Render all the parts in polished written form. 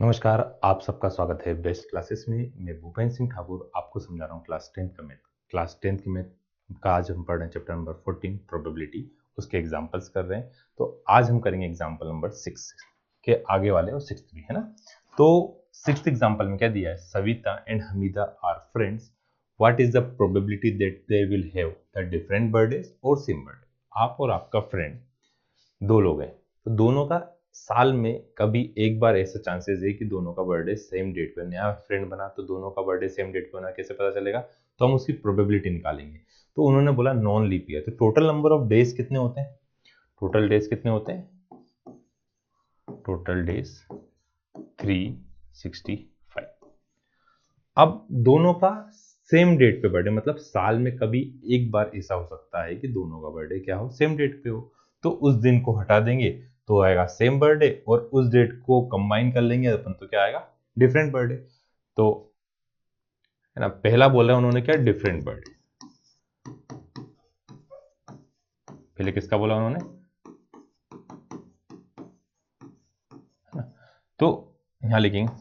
नमस्कार, आप सबका स्वागत है बेस्ट क्लासेस में। मैं भूपेंद्र सिंह ठाकुर आपको समझा रहा हूँ क्लास 10 का मैथ। क्लास 10 की मैथ का आज हम पढ़ रहे हैं चैप्टर नंबर 14 प्रोबेबिलिटी, उसके एग्जांपल्स कर रहे हैं। तो आज हम करेंगे एग्जांपल नंबर 6 के आगे वाले और 6 भी है ना। तो 6th एग्जांपल में क्या दिया है, Savita and Hamida are friends, what is the probability that they will have the different birthdays और सेम बर्थडे। आप और आपका फ्रेंड दो लोग हैं, तो दोनों का साल में कभी एक बार ऐसा चांसेस है कि दोनों का बर्थडे सेम डेट पे, नया फ्रेंड बना तो दोनों का बर्थडे सेम डेट पे होना कैसे पता चलेगा, तो हम उसकी प्रोबेबिलिटी निकालेंगे। तो उन्होंने बोला नॉन लीप ईयर, तो टोटल नंबर ऑफ डेज कितने होते हैं, टोटल डेज कितने होते हैं, टोटल डेज 365। अब दोनों का सेम डेट पे बर्थडे, मतलब साल में कभी एक बार ऐसा हो सकता है कि दोनों का बर्थडे क्या हो, सेम डेट पे हो। तो उस दिन को हटा देंगे तो आएगा सेम बर्थडे, और उस डेट को कंबाइन कर लेंगे अपन तो क्या आएगा, डिफरेंट बर्थडे। तो है ना, पहला बोला उन्होंने क्या, डिफरेंट बर्थडे। पहले किसका बोला उन्होंने, है ना। तो यहां लिखेंगे,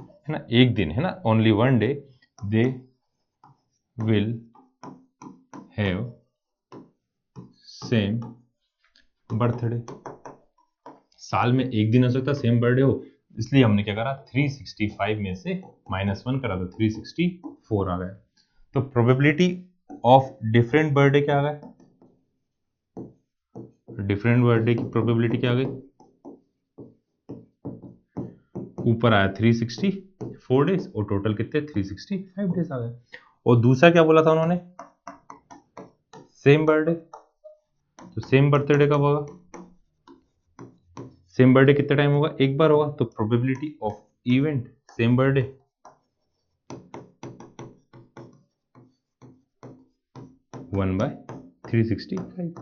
है ना, एक दिन, है ना, only one day they will have same birthday. साल में एक दिन हो सकता है सेम बर्थडे हो, इसलिए हमने क्या करा, 365 में से -1 करा तो 364 आ गया। तो प्रोबेबिलिटी ऑफ डिफरेंट बर्थडे क्या आ गया, डिफरेंट बर्थडे की प्रोबेबिलिटी क्या आ गई, ऊपर आया 364 डेज और टोटल कितने 365 डेज आ गए। और दूसरा क्या बोला था उन्होंने, सेम बर्थडे, तो सेम बर्थडे कब होगा, सेम बर्थडे कितने टाइम होगा, एक बार होगा। तो probability of event same birthday 1/365।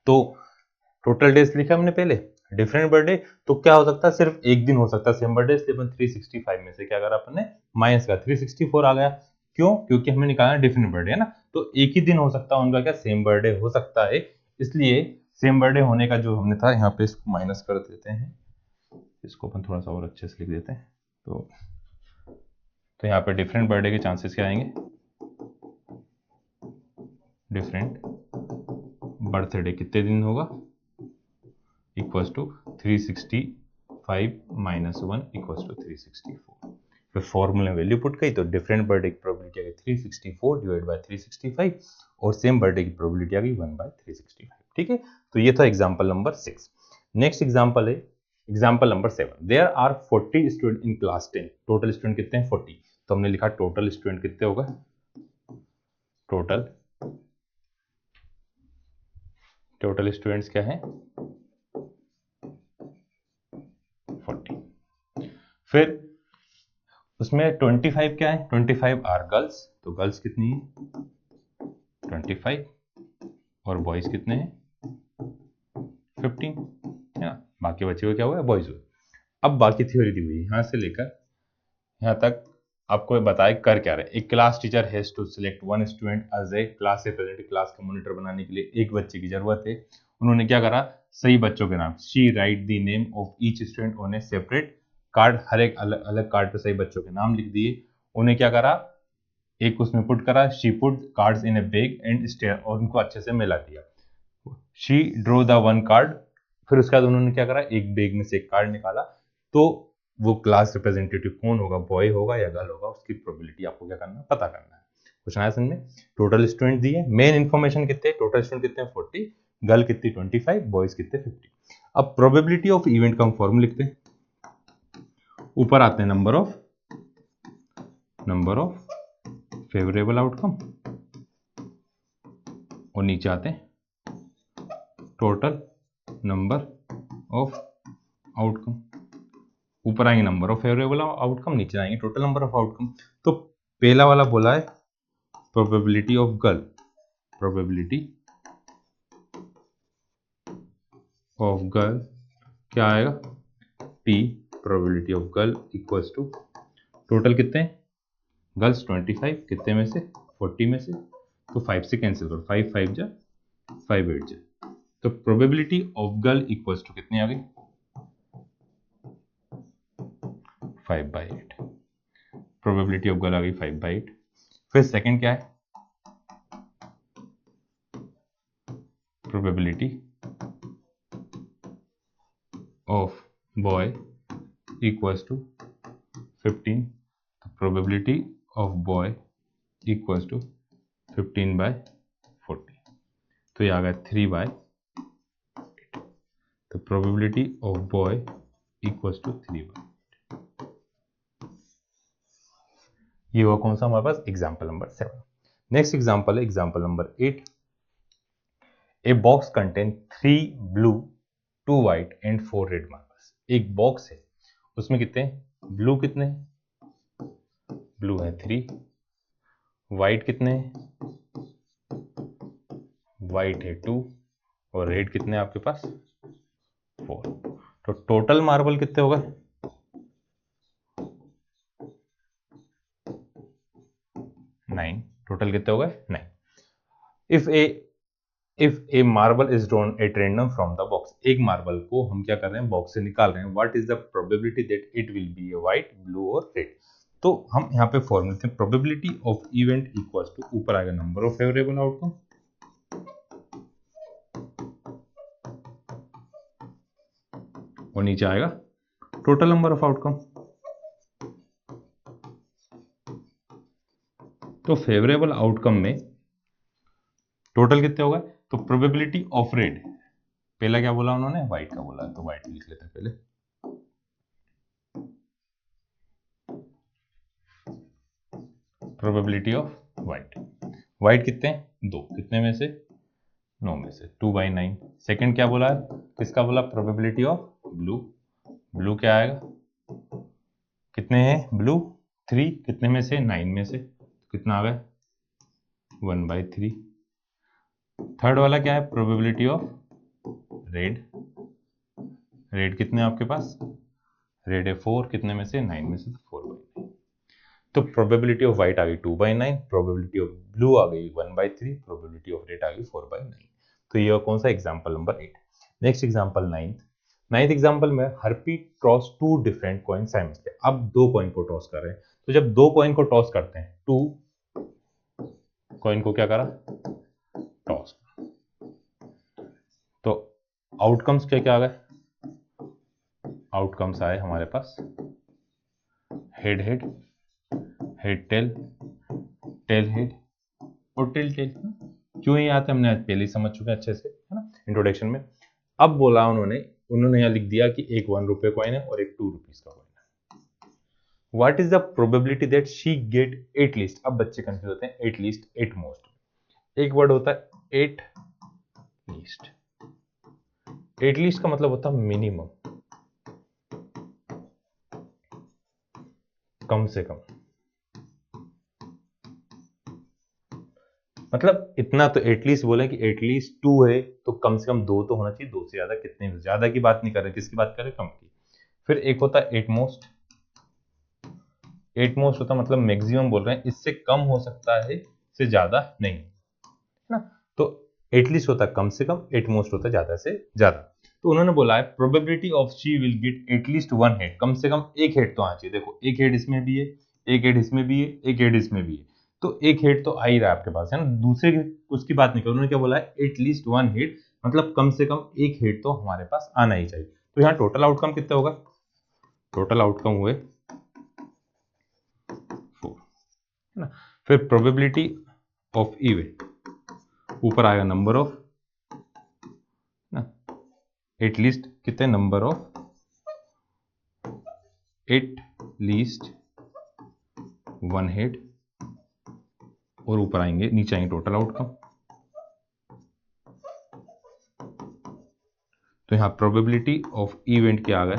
तो टोटल डेज लिखा हमने पहले, डिफरेंट बर्थडे तो क्या हो सकता है, सिर्फ एक दिन हो सकता है सेम बर्थडे, इसलिए अपन 365 में से क्या करा अपन ने, माइनस का 364 आ गया। क्यों, क्योंकि हमने निकाला डिफरेंट बर्थडे, है ना। तो एक ही दिन हो सकता है उनका, क्या सेम बर्थडे हो सकता है, इसलिए सेम बर्थडे होने का जो हमने था यहाँ पे इसको माइनस कर देते हैं, इसको अपन थोड़ा सा और अच्छे से लिख देते हैं। तो यहाँ पे डिफरेंट बर्थडे के चांसेस क्या आएंगे, डिफरेंट बर्थडे कितने दिन होगा, equals to 365 minus 1 equals to 364। फिर फॉर्मूला में वैल्यू पुट करी तो डिफरेंट बर्थडे की प्रोबेबिलिटी आ गई 364 डिवाइड बाय 365, और सेम बर्थडे की प्रोबेबिलिटी आ गई 1/365। ठीक है, तो ये था एग्जांपल नंबर 6। नेक्स्ट एग्जांपल है example number 7। There are 40 student in class 10, total student कितने हैं 40। तो हमने लिखा टोटल स्टूडेंट कितने होगा, टोटल स्टूडेंट्स क्या है 40। फिर उसमें 25 क्या है, 25 आर गर्ल्स, तो गर्ल्स कितनी है 25, और बॉयज कितने हैं 15, है ना। बाकी बच्चे को क्या हुआ, बॉयज हुए। अब बाकी थ्योरी दी हुई है यहाँ से लेकर यहाँ तक, आपको बताए कर क्या रहे। एक class teacher has to select one student as a class representative, class का मॉनिटर बनाने के लिए एक बच्चे की जरूरत है। उन्होंने क्या करा, सही बच्चों के नाम, she write the name of each student on a separate card, हर एक अलग अलग कार्ड पे सही बच्चों के नाम लिख दिए। उन्हें क्या करा, एक उसमें पुट करा, she put cards in a bag and stir, और उनको अच्छे से मिला दिया। She draw the one card, फिर उसके बाद उन्होंने क्या करा, एक बैग में से एक कार्ड निकाला। तो वो क्लास रिप्रेजेंटेटिव कौन होगा, बॉय होगा या गर्ल होगा, उसकी प्रोबेबिलिटी आपको क्या करना है, पता करना है। कुछ आया समझ में। टोटल स्टूडेंट दिए, मेन इन्फॉर्मेशन कितने, टोटल स्टूडेंट कितने 40, गर्ल कितनी 25, बॉयज कितने 50। अब प्रोबेबिलिटी ऑफ इवेंट का हम फॉर्मूला लिखते हैं। ऊपर आते हैं नंबर ऑफ फेवरेबल आउटकम, और नीचे आते हैं टोटल नंबर ऑफ आउटकम। ऊपर आएंगे नंबर ऑफ फेवरेबल आउटकम, नीचे आएंगे टोटल नंबर ऑफ आउटकम। तो पहला वाला बोला है probability of girl, probability of girl क्या आएगा, P probability of girl equals to total कितने हैं गर्ल्स 25, कितने में से 40 में से, तो 5 से कैंसिल करो, 5 5 जा 5 8 जा तो probability of girl equals to कितनी आ गई 5/8। प्रोबेबिलिटी ऑफ गर्ल आ गई 5/8। फिर सेकंड क्या है probability of boy equals to 15। तो probability of boy equals to 15/40। तो ये आ गया 3/8। तो probability of boy equals to 3/8। ये हुआ कौन सा हमारे पास एग्जाम्पल नंबर 7। नेक्स्ट एग्जाम्पल है example number 8। A box contain 3 blue 2 white and 4 red marbles. एक बॉक्स है उसमें कितने ब्लू कितने ब्लू है 3, व्हाइट कितने व्हाइट है 2 और रेड कितने आपके पास 4। तो टोटल मार्बल कितने हो गए 9। टोटल कितने हो गए 9। If A marble is drawn at random from the box. एक मार्बल को हम क्या कर रहे हैं बॉक्स से निकाल रहे हैं। What is the probability that it will be a white blue और रेड। तो हम यहाँ पे फॉर्मूले थे probability of event equals to ऊपर आएगा नंबर ऑफ फेवरेबल आउटकम और नीचे आएगा टोटल नंबर ऑफ आउटकम। तो फेवरेबल आउटकम में टोटल कितने हो गए तो प्रोबेबिलिटी ऑफ रेड पहला क्या बोला उन्होंने व्हाइट का बोला तो व्हाइट लिख लेते हैं पहले। प्रोबेबिलिटी ऑफ व्हाइट व्हाइट कितने दो कितने में से 9 में से 2/9। सेकंड क्या बोला है किसका बोला प्रोबेबिलिटी ऑफ ब्लू ब्लू क्या आएगा कितने हैं ब्लू 3 कितने में से 9 में से कितना आ गया 1/3। थर्ड वाला क्या है प्रोबेबिलिटी ऑफ रेड रेड कितने आपके पास रेड है 4 कितने में से 9 में से 4/9। तो प्रोबेबिलिटी ऑफ व्हाइट आ गई 2/9 प्रोबेबिलिटी ऑफ ब्लू आ गई 1/3 प्रोबेबिलिटी ऑफ रेड आ गई 4/9। तो ये कौन सा example number 8। Next example 9th example में हरपी टॉस 2 डिफरेंट कॉइन साइमल्टेनियसली। अब 2 कॉइन को टॉस कर रहे हैं तो जब 2 कॉइन को टॉस करते हैं 2 कॉइन को क्या करा टॉस। तो आउटकम्स क्या क्या आ गए आउटकम्स आए हमारे पास head head head tail tail head और टेल टेल। क्यों ये आते हमने आज पहले ही समझ चुके हैं अच्छे से है ना इंट्रोडक्शन में। अब बोला उन्होंने यहाँ लिख दिया कि एक 1 रुपए कॉइन है और एक 2 रुपीज का कॉइन है। What is the probability that she get at least. अब बच्चे कंफ्यूज होते हैं एट लीस्ट एट मोस्ट। एक वर्ड होता है एट लीस्ट। एट लीस्ट का मतलब होता है मिनिमम कम से कम। मतलब इतना तो एटलीस्ट बोले कि एटलीस्ट 2 है तो कम से कम 2 तो होना चाहिए। 2 से ज्यादा कितने ज्यादा की बात नहीं कर रहे किसकी बात कर रहे कम की। फिर एक होता है एट मोस्ट। एट मोस्ट होता मतलब मैक्सिमम बोल रहे हैं इससे कम हो सकता है इससे ज्यादा नहीं है ना। तो एटलीस्ट होता है कम से कम एट मोस्ट होता है ज्यादा से ज्यादा। तो उन्होंने बोला है probability of she will get at least 1 head. कम से कम एक हेड तो आना चाहिए। देखो एक हेड इसमें भी है एक हेड इसमें भी है एक हेड इसमें भी है तो एक हेड तो आ ही रहा है आपके पास है ना। दूसरे उसकी बात नहीं कर उन्होंने क्या बोला है एटलीस्ट 1 हेड मतलब कम से कम एक हेड तो हमारे पास आना ही चाहिए। तो यहाँ टोटल आउटकम कितना होगा टोटल आउटकम हुए 4 है ना। फिर प्रोबेबिलिटी ऑफ इवेंट ऊपर आएगा नंबर ऑफ ना एटलीस्ट कितने number of at least 1 head और ऊपर आएंगे नीचे आएंगे टोटल आउटकम। तो यहाँ प्रोबेबिलिटी ऑफ इवेंट क्या आ गया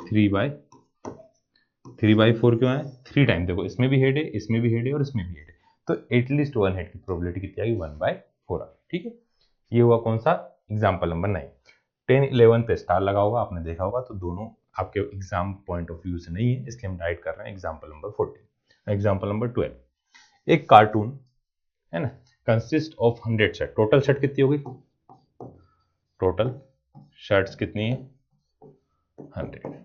3/4 क्यों है 3 टाइम। देखो इसमें भी हेड है इसमें भी हेड है और इसमें भी हेड है तो एटलीस्ट 1 हेड की प्रोबेबिलिटी कितनी आ गई 1/4 आ गई। ठीक है ये हुआ कौन सा एग्जाम्पल नंबर 9। 10 11 पे स्टार लगा होगा आपने देखा होगा तो दोनों आपके एग्जाम पॉइंट ऑफ व्यू से नहीं है इसलिए हम डाइट कर रहे हैं एग्जाम्पल नंबर 14। एग्जाम्पल नंबर 12 एक कार्टून है ना consist of 100 set. Total set कितनी होगी टोटल शर्ट्स कितनी है 100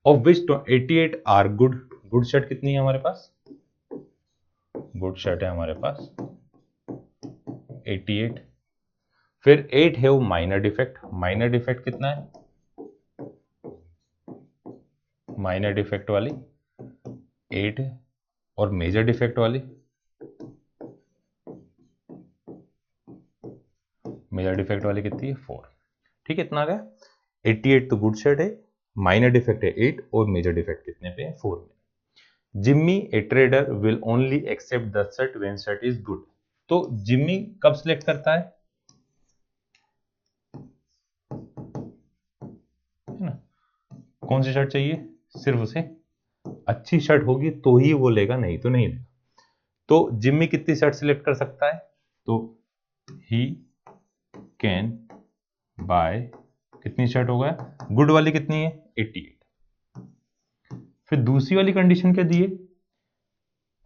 of which 88 are good. Good shirt कितनी है हमारे पास, गुड शर्ट है हमारे पास 88। फिर 8 है वो माइनर डिफेक्ट। माइनर डिफेक्ट कितना है, माइनर डिफेक्ट वाली 8 है और मेजर डिफेक्ट वाली, मेजर डिफेक्ट वाली कितनी है 4। ठीक है, इतना आ गया। 88 तो गुड शर्ट है, माइनर डिफेक्ट है 8 और मेजर डिफेक्ट कितने पे 4 में। Jimmy a trader will only accept the shirt when shirt is good. तो जिम्मी कब सिलेक्ट करता है ना, कौन सी शर्ट चाहिए, सिर्फ उसे अच्छी शर्ट होगी तो ही वो लेगा, नहीं तो नहीं लेगा। तो जिम्मी कितनी शर्ट सिलेक्ट कर सकता है, तो ही कैन बाय, कितनी शर्ट होगा, गुड वाली कितनी है 88। फिर दूसरी वाली कंडीशन क्या दी है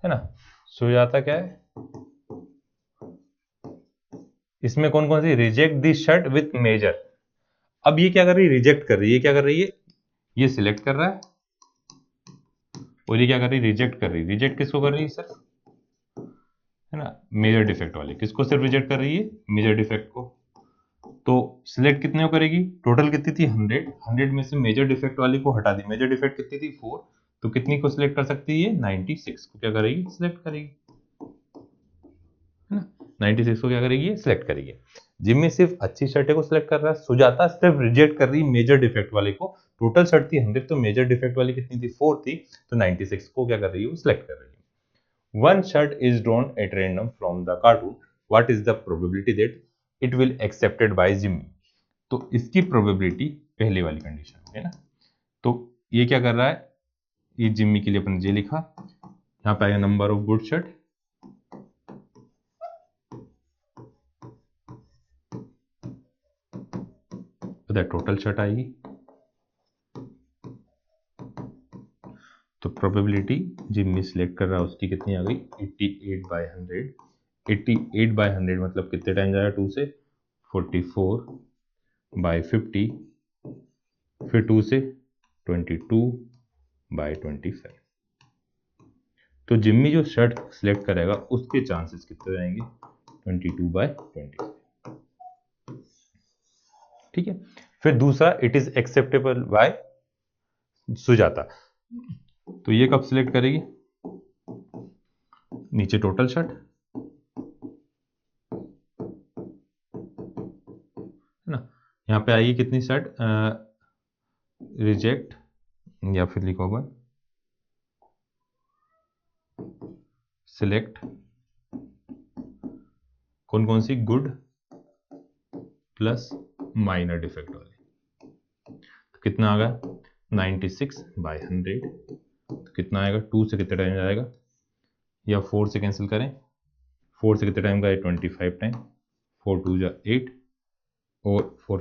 ना, सुजाता क्या है इसमें कौन कौन सी, reject this shirt with major. अब ये क्या कर रही है, रिजेक्ट कर रही है, क्या कर रही है, ये सिलेक्ट कर रहा है और ये क्या कर रही है, रिजेक्ट कर रही है। रिजेक्ट किसको कर रही है सिर्फ, है ना, मेजर डिफेक्ट वाले, किसको सिर्फ रिजेक्ट कर रही है, मेजर डिफेक्ट को। तो सिलेक्ट कितने को करेगी, टोटल कितनी थी 100, 100 में से मेजर डिफेक्ट वाली को हटा दी, मेजर डिफेक्ट कितनी थी 4, तो कितनी को सिलेक्ट कर सकती है 96 को क्या करेगी, सिलेक्ट करेगी, है ना, 96 को क्या करेगी, सिलेक्ट करेगी। जिम्मी सिर्फ अच्छी शर्टें को सिलेक्ट कर रहा है, सुजाता सिर्फ रिजेक्ट कर रही मेजर डिफेक्ट वाले को। टोटल शर्ट थी 100, तो मेजर डिफेक्ट वाली कितनी थी 4 थी, तो 96 को क्या कर रही है, सिलेक्ट कर रही है। One shirt is drawn at random from the cartoon, what is the probability that it will accepted by Jimmy. तो इसकी प्रोबेबिलिटी पहले वाली कंडीशन है ना, तो ये क्या कर रहा है, ये जिम्मी के लिए अपन जे लिखा, यहाँ पे आएगा number of good shirt, total shirt आएगी, तो प्रोबेबिलिटी जिम्मी सिलेक्ट कर रहा है उसकी कितनी आ गई 88/100। 88/100 मतलब कितने टाइम जाएगा 2 से 44/50, फिर 2 से 22/25। तो जिम्मी जो शर्ट सिलेक्ट करेगा उसके चांसेस कितने जाएंगे 22/25। ठीक है, फिर दूसरा it is acceptable bye Sujata, तो ये कब सिलेक्ट करेगी, नीचे टोटल शर्ट, है ना, यहाँ पे आएगी कितनी शर्ट, रिजेक्ट या फिर लिखो अपन सिलेक्ट कौन कौन सी, गुड प्लस माइनर डिफेक्ट वाली, तो कितना आ गया 96/100, तो कितना आएगा 2 से कितने टाइम जाएगा, या 4 से कैंसिल करें, 4 से कितने टाइम का 25 टाइम, 4 2 जा 8 और 4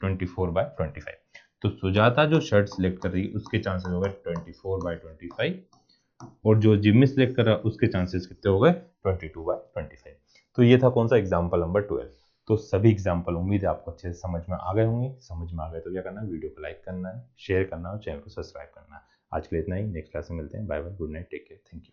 24/25। तो सुजाता जो शर्ट सिलेक्ट कर रही है उसके चांसेस हो गए 24/25 और जो जिम्मी सिलेक्ट कर रहा है उसके चांसेस कितने हो गए 22/25। तो ये था कौन सा, एग्जाम्पल नंबर 12। तो सभी एग्जाम्पल उम्मीद है आपको अच्छे से समझ में आ गए होंगे। समझ में आ गए तो क्या करना है, वीडियो को लाइक करना है, शेयर करना है और चैनल को सब्सक्राइब करना है। आज के लिए इतना ही, नेक्स्ट क्लास में मिलते हैं। Bye bye, good night, take care, thank you.